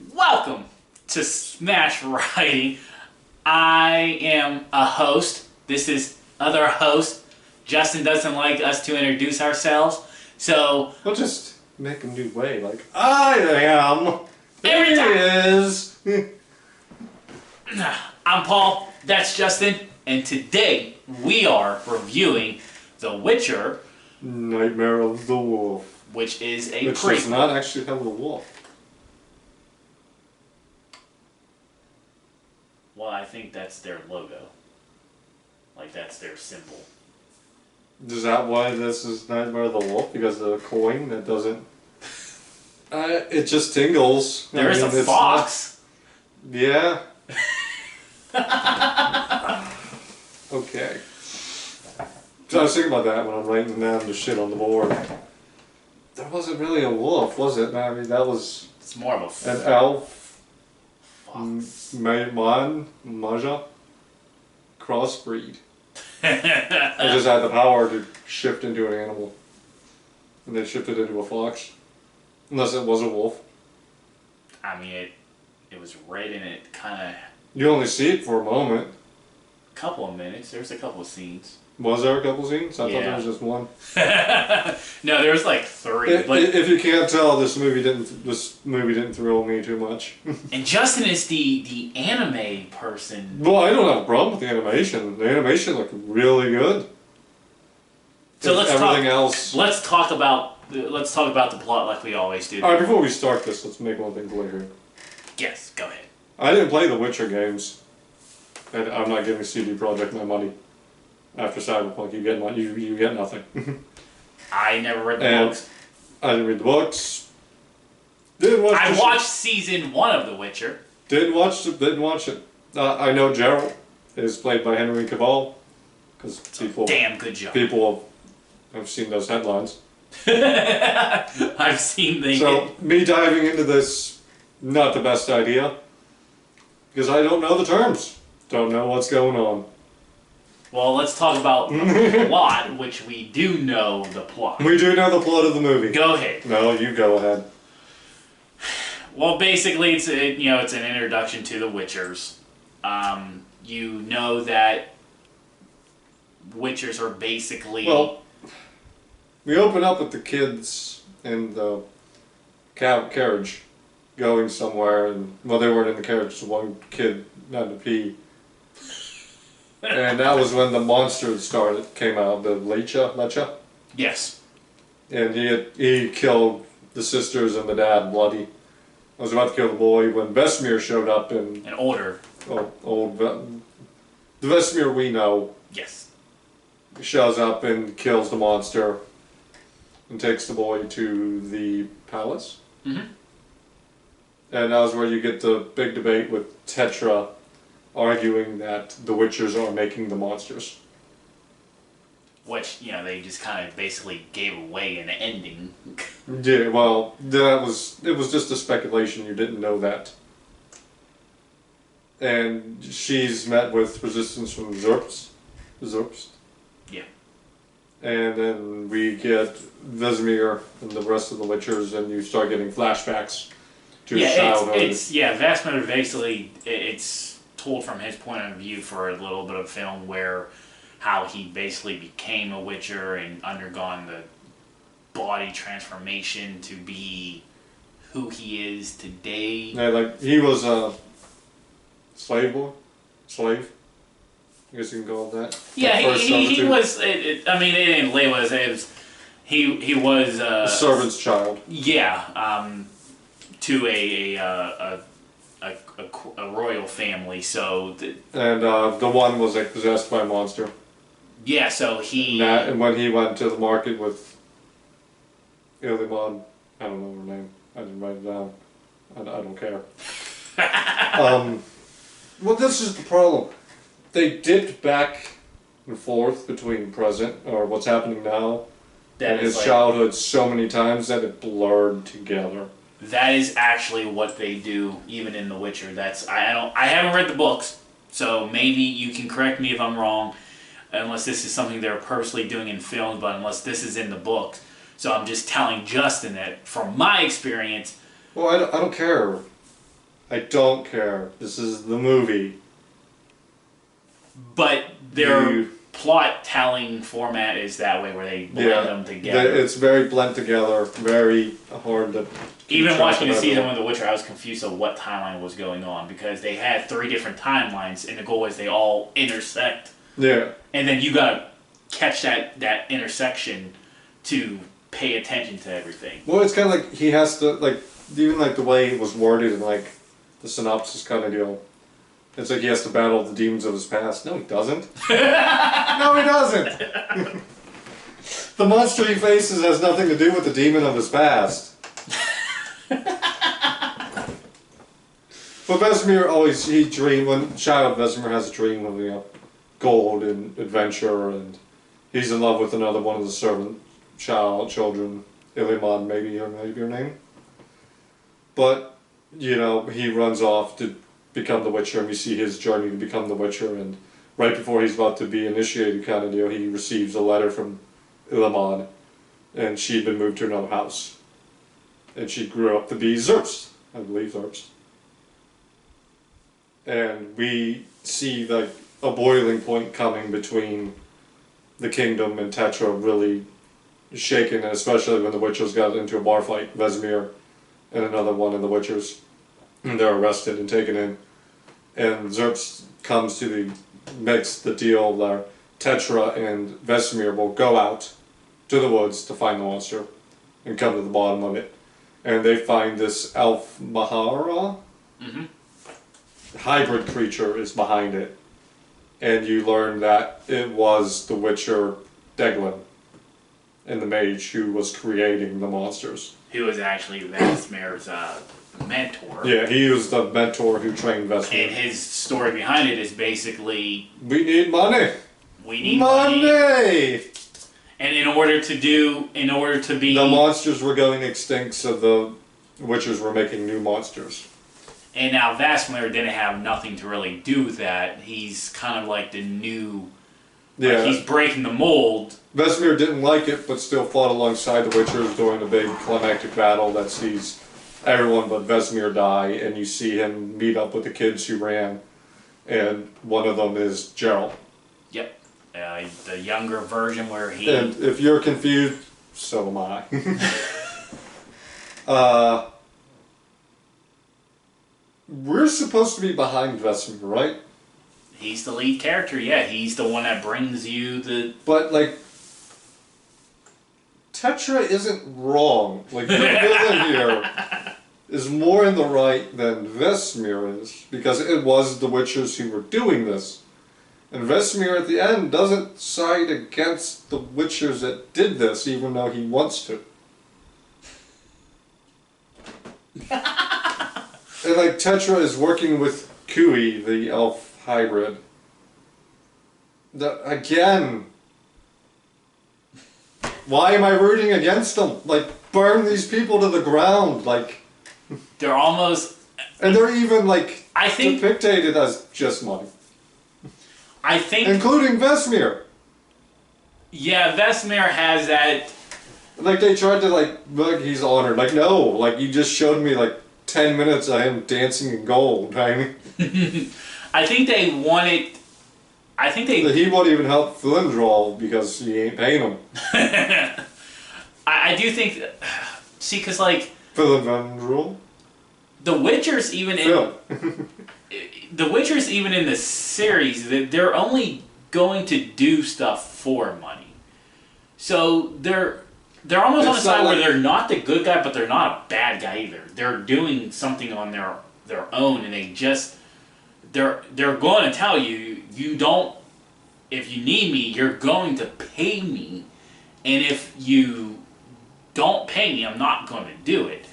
Welcome to Smash Writing. I am a host. This is other host. Justin doesn't like us to introduce ourselves, so We'll just make a new way, like, I am. Every There time. he is. I'm Paul, that's Justin, and today we are reviewing The Witcher, Nightmare of the Wolf. which is a Which does prequel. not actually have a wolf. Well, I think that's their logo. Like, that's their symbol. Is that why this is Nightmare of the Wolf? Because of the coin that doesn't... it just tingles. There is a it's fox. not- Yeah. Okay. So I was thinking about that when I'm writing down the shit on the board. That wasn't really a wolf, was it? I mean, that was It's more of a an elf. fox. Maja crossbreed. They just had the power to shift into an animal. And they shifted into a fox. Unless it was a wolf. I mean, it was red and it kind of... You only see it for a moment. couple of minutes. There's a couple of scenes. Was there a couple scenes? I thought Yeah. there was just one. No, there's like three. If, But if you can't tell, this movie didn't thrill me too much. and Justin is the anime person. Well, I don't have a problem with the animation. The animation looked really good. So let's everything talk. else. Let's talk about the plot like we always do. All right, before we start this, let's make one thing clear here. Yes, go ahead. I didn't play the Witcher games, and I'm not giving CD Projekt my money. After Cyberpunk, you get nothing. I never read the And books. I didn't read the books. Didn't watch. I the watched season 1 of The Witcher. Didn't watch it. I know Geralt is played by Henry Cavill, because Damn good job. people have seen those headlines. I've seen the. So me diving into this, not the best idea, because I don't know the terms. Don't know what's going on. Well, let's talk about the plot, which we do know the plot. We do know the plot of the movie. Go ahead. No, you go ahead. Well, basically, it's an introduction to the Witchers. You know that Witchers are basically Well, we open up with the kids in the carriage going somewhere, and well, they weren't in the carriage, so one kid had to pee. And that was when the monster came out, the Lecha, yes, and he killed the sisters and the dad bloody. I was about to kill the boy when Vesemir showed up, and an older the Vesemir we know yes. shows up and kills the monster and takes the boy to the palace. Mhm. And that was where you get the big debate with Tetra arguing that the Witchers are making the monsters. Which they just kind of basically gave away an ending. Yeah, well, it was just a speculation, you didn't know that. And she's met with resistance from Zerbst. Yeah. And then we get Vesemir and the rest of the Witchers, and you start getting flashbacks to his childhood. Vastman basically it's told from his point of view for a little bit of film where how he basically became a Witcher and undergone the body transformation to be who he is today. Yeah, like he was a slave. I guess you can call it that. Yeah, The first he servitude. was. It didn't label it as he was A servant's child. Yeah, to a royal family. So And the one was like possessed by a monster. yeah, so he. And when he went to the market with Ilimon, I don't know her name. I didn't write it down. I don't care. Well, this is the problem. They dipped back and forth between present or what's happening now That and is his like, childhood so many times that it blurred together. that is actually what they do, even in The Witcher. I haven't read the books, so maybe you can correct me if I'm wrong, unless this is something they're purposely doing in films, but unless this is in the books. So I'm just telling Justin that from my experience. Well, I don't care I don't care. This is the movie. But their plot telling format is that way, where they blend them together. It's very blend together, very hard to. Even watching the season 1 of The Witcher, I was confused of what timeline was going on, because they had 3 different timelines, and the goal is they all intersect. Yeah. And then you gotta catch that intersection to pay attention to everything. Well, it's kind of like he has to, like, even like the way it was worded and like the synopsis kind of deal. It's like he has to battle the demons of his past. No, he doesn't. No, he doesn't. The monster he faces has nothing to do with the demon of his past. But Vesemir always, when child Vesemir has a dream of, gold and adventure, and he's in love with another one of the servant children, Iliman, maybe your name. But, he runs off to become the Witcher, and we see his journey to become the Witcher, and right before he's about to be initiated kind of deal, he receives a letter from Iliman, and she'd been moved to another house. And she grew up to be Zerbst, I believe Zerbst. And we see like a boiling point coming between the kingdom and Tetra really shaken, especially when the Witchers got into a bar fight, Vesemir and another one of the Witchers. And they're arrested and taken in. And Zerbst comes makes the deal where Tetra and Vesemir will go out to the woods to find the monster and come to the bottom of it. And they find this elf Mahara. Mm-hmm. Hybrid creature is behind it. And you learn that it was the Witcher Deglin and the mage who was creating the monsters. Who was actually Vesemir's mentor. Yeah, he was the mentor who trained Vesemir. And his story behind it is basically... We need money! We need money! And in order to be... The monsters were going extinct, so the Witchers were making new monsters. And now Vesemir didn't have nothing to really do with that. He's kind of like the new... Yeah. Like he's breaking the mold. Vesemir didn't like it, but still fought alongside the Witchers during the big climactic battle that sees everyone but Vesemir die, and you see him meet up with the kids who ran, and one of them is Geralt. Yep. The younger version where he... And if you're confused, so am I. We're supposed to be behind Vesemir, right? He's the lead character, yeah. He's the one that brings you the... But, like, Tetra isn't wrong. Like, the villain here is more in the right than Vesemir is, because it was the Witchers who were doing this. And Vesemir at the end doesn't side against the Witchers that did this, even though he wants to. And like Tetra is working with Kui, the elf hybrid. Again, why am I rooting against them? Like, burn these people to the ground, like... They're almost... And they're even, like, I think, depicted as just money. I think... Including Vesemir. Yeah, Vesemir has that... Like, they tried to, like, he's honored. Like, no, like, you just showed me, like, 10 minutes of him dancing in gold, right? I think they wanted... He won't even help Flindrol because he ain't paying him. I do think... See, because, like... Flindrol? The Witchers even in... The Witchers even in the series, they're only going to do stuff for money. So they're almost on the side where they're not the good guy, but they're not a bad guy either. They're doing something on their own, and they're going to tell you, you don't, if you need me, you're going to pay me, and if you don't pay me, I'm not going to do it.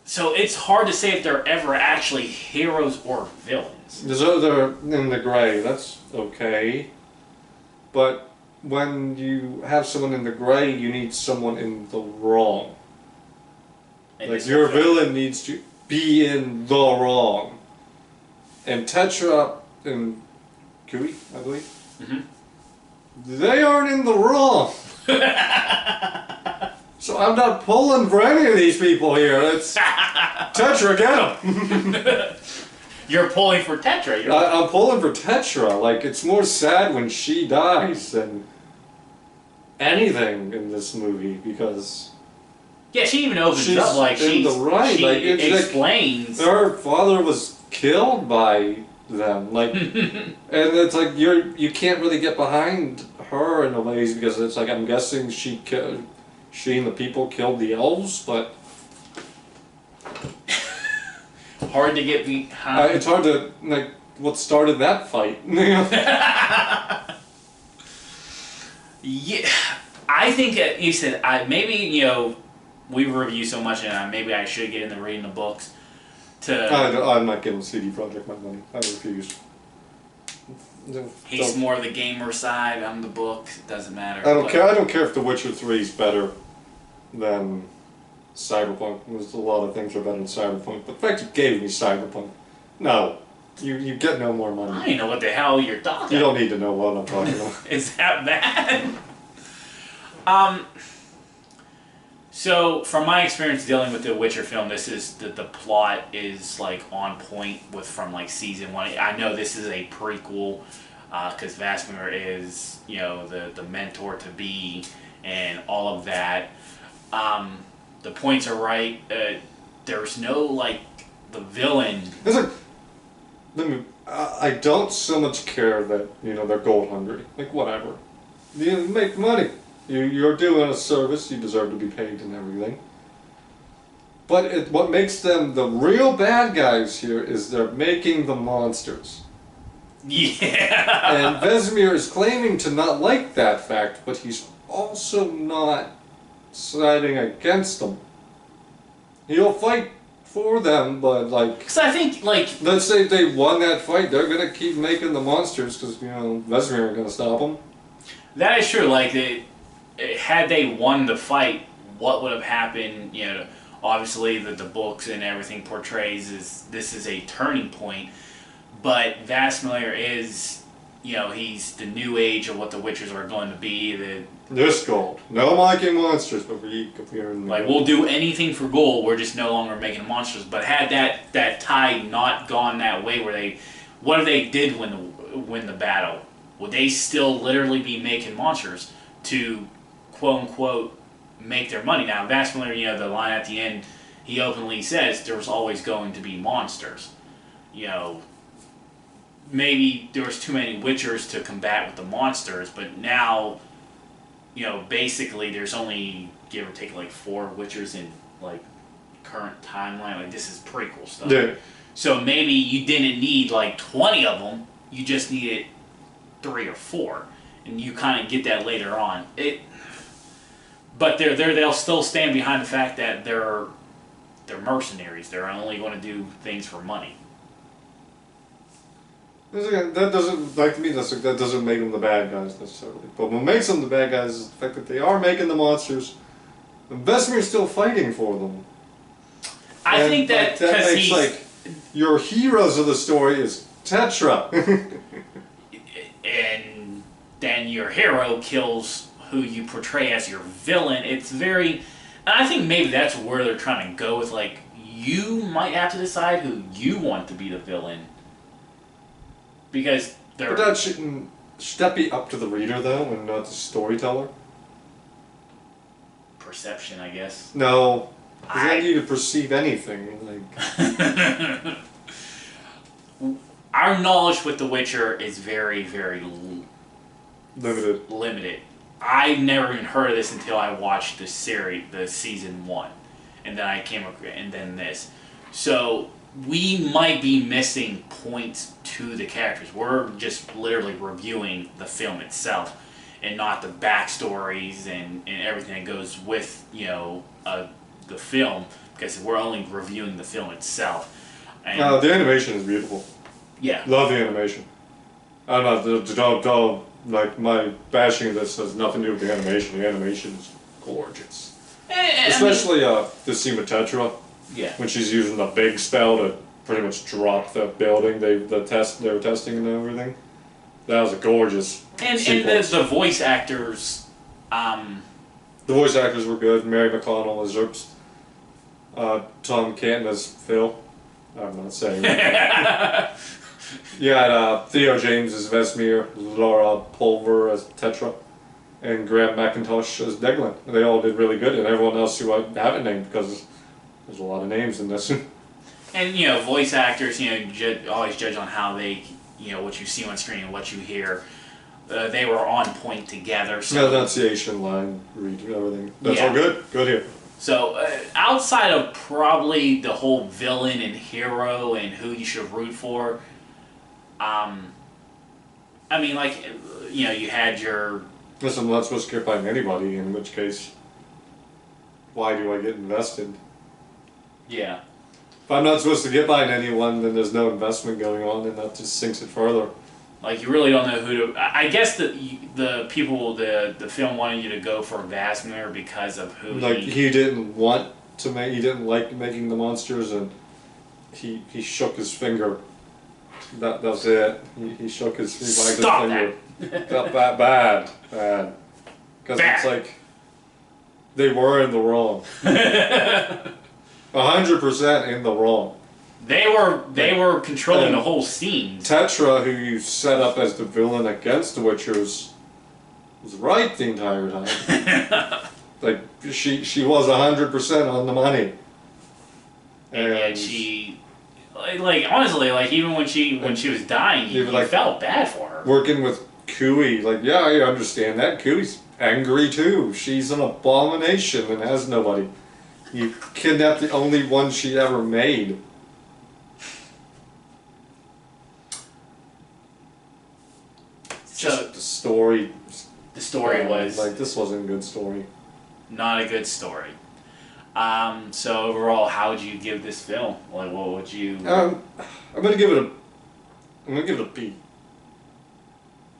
So it's hard to say if they're ever actually heroes or villains. They're in the gray, that's okay. But when you have someone in the gray, you need someone in the wrong. And like, your villain needs to be in the wrong. And Tetra and Kui, I believe, they aren't in the wrong. So I'm not pulling for any of these people here. It's Tetra, get him. You're pulling for Tetra. I'm pulling for Tetra. Like, it's more sad when she dies than anything in this movie because yeah, she even opens she's up like in the right. she Like, explains. her father was killed by them. Like, and it's like you can't really get behind her in a ways because it's like I'm guessing she and the people killed the elves, but. Hard to get behind. It's hard to, like, what started that fight? Yeah, I think you said maybe we review so much and maybe I should get into reading the books. I'm not giving CD Projekt my money. I refuse. He's more the gamer side. I'm the book. It doesn't matter. I don't care. I don't care if The Witcher 3 is better than Cyberpunk. There's a lot of things are better than Cyberpunk. But the fact you gave me Cyberpunk, no, you get no more money. I don't know what the hell you're talking. You don't need to know what I'm talking about. Is that bad? So from my experience dealing with the Witcher film, this is the plot is like on point with from like season 1. I know this is a prequel because Vasimir is the mentor to be and all of that. The points are right. There's no like the villain. It's like, I don't so much care that they're gold hungry. Like whatever, you make money. You're doing a service. You deserve to be paid and everything. But what makes them the real bad guys here is they're making the monsters. Yeah. And Vesemir is claiming to not like that fact, but he's also not siding against them. He'll fight for them, but like... Because I think, like... Let's say if they won that fight, they're going to keep making the monsters because, Vesemir ain't going to stop them. That is true. Like, had they won the fight, what would have happened? Obviously the books and everything portrays is this is a turning point, but Vasimir is, he's the new age of what the Witchers are going to be. This gold. No making monsters, but we appear in like we'll do anything for gold. We're just no longer making monsters. But had that tide not gone that way, what if they did win the battle? Would they still literally be making monsters to quote unquote make their money? Now Vasimir, the line at the end, he openly says there's always going to be monsters. Maybe there was too many Witchers to combat with the monsters, but now, basically there's only give or take like 4 Witchers in like current timeline. Like this is prequel stuff. Yeah. So maybe you didn't need like 20 of them. You just needed 3 or 4, and you kind of get that later on. But they'll still stand behind the fact that they're mercenaries. They're only going to do things for money. That doesn't, like to me, that doesn't make them the bad guys necessarily. But what makes them the bad guys is the fact that they are making the monsters. And Vesemir's still fighting for them. I think that that makes like your heroes of the story is Tetra. And then your hero kills who you portray as your villain. It's very... And I think maybe that's where they're trying to go with, like, you might have to decide who you want to be the villain. Because they're... But shouldn't that be up to the reader, though, and not the storyteller? Perception, I guess. No. Because then you to perceive anything. Like... Our knowledge with The Witcher is very, very limited. I've never even heard of this until I watched the series, the season 1, and then I came across, and then this. So we might be missing points to the characters. We're just literally reviewing the film itself, and not the backstories and everything that goes with the film, because we're only reviewing the film itself. And the animation is beautiful. Yeah. Love the animation. I don't know, like my bashing of this has nothing to do with the animation. The animation is gorgeous. Especially the scene with Tetra. Yeah. When she's using the big spell to pretty much drop the building they were testing and everything. That was a gorgeous And sequence. the voice actors, The The voice actors were good. Mary McConnell as Zerbst. Tom Canton as Phil. I'm not saying that. You had Theo James as Vesmir, Laura Pulver as Tetra, and Graham McIntosh as Deglin. They all did really good, and everyone else who I haven't named because there's a lot of names in this. And voice actors, always judge on how they, what you see on screen and what you hear. They were on point together. So Pronunciation, line, read, everything. That's Yeah. all good. Good here. So outside of probably the whole villain and hero and who you should root for, I mean, like, you had your... Listen, I'm not supposed to care about anybody, in which case, why do I get invested? Yeah. If I'm not supposed to get behind anyone, then there's no investment going on, and that just sinks it further. Like, you really don't know who to... I guess the people, the film wanted you to go for Vasmir because of who Like, he didn't want to make... He didn't like making the monsters, and he shook his finger. That's it. He shook his... He wagged his Stop finger. that! Bad. Because it's like... They were in the wrong. 100% in the wrong. They were controlling the whole scene. Tetra, who you set up as the villain against the Witchers, was right the entire time. Like, she was 100% on the money. And she... Like, honestly, like, even when she was dying, you felt bad for her. Working with Kui, like, yeah, I understand that. Kui's angry too. She's an abomination and has nobody. You kidnapped the only one she ever made. Just the story. The story was... Like, this wasn't a good story. Not a good story. So overall, how would you give this film? Like, what would you... I'm gonna give it a B.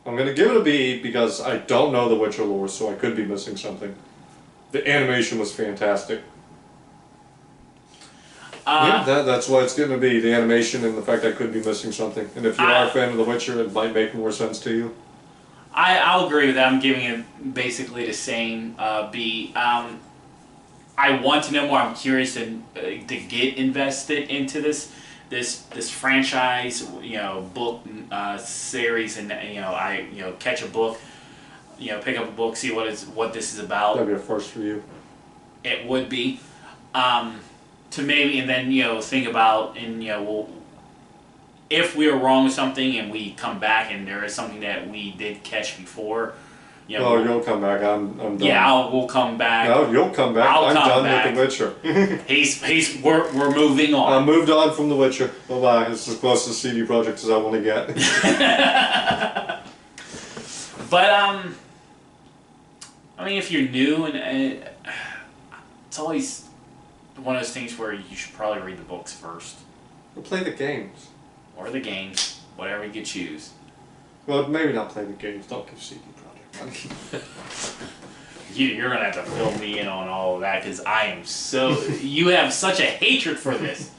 I'm gonna give it a B because I don't know the Witcher lore, so I could be missing something. The animation was fantastic. Yeah, that's why it's gonna be the animation and the fact I could be missing something. And if you are a fan of The Witcher, it might make more sense to you. I'll agree with that. I'm giving it basically the same B. I want to know more. I'm curious to get invested into this franchise, book series, and catch a book, pick up a book, see what this is about. That'd be a first for you. It would be, to maybe, and then think about, and if we are wrong with something and we come back and there is something that we did catch before. You'll come back. I'm done. Yeah, we'll come back. No, you'll come back. I'm done with The Witcher. We're moving on. I moved on from The Witcher. Bye bye. It's as close to CD Projekt as I want to get. But I mean, if you're new, and it's always one of those things where you should probably read the books first, We'll play the games. or the games, whatever you could choose. Well, maybe not play the games. Don't give CD Projekt money. You're gonna have to fill me in on all of that because I am so. You have such a hatred for this.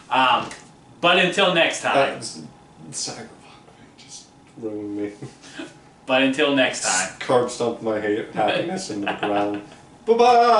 But until next time. Cyberpunk just ruined me. But until next time. Curb stomped my happiness into the ground. Bye bye.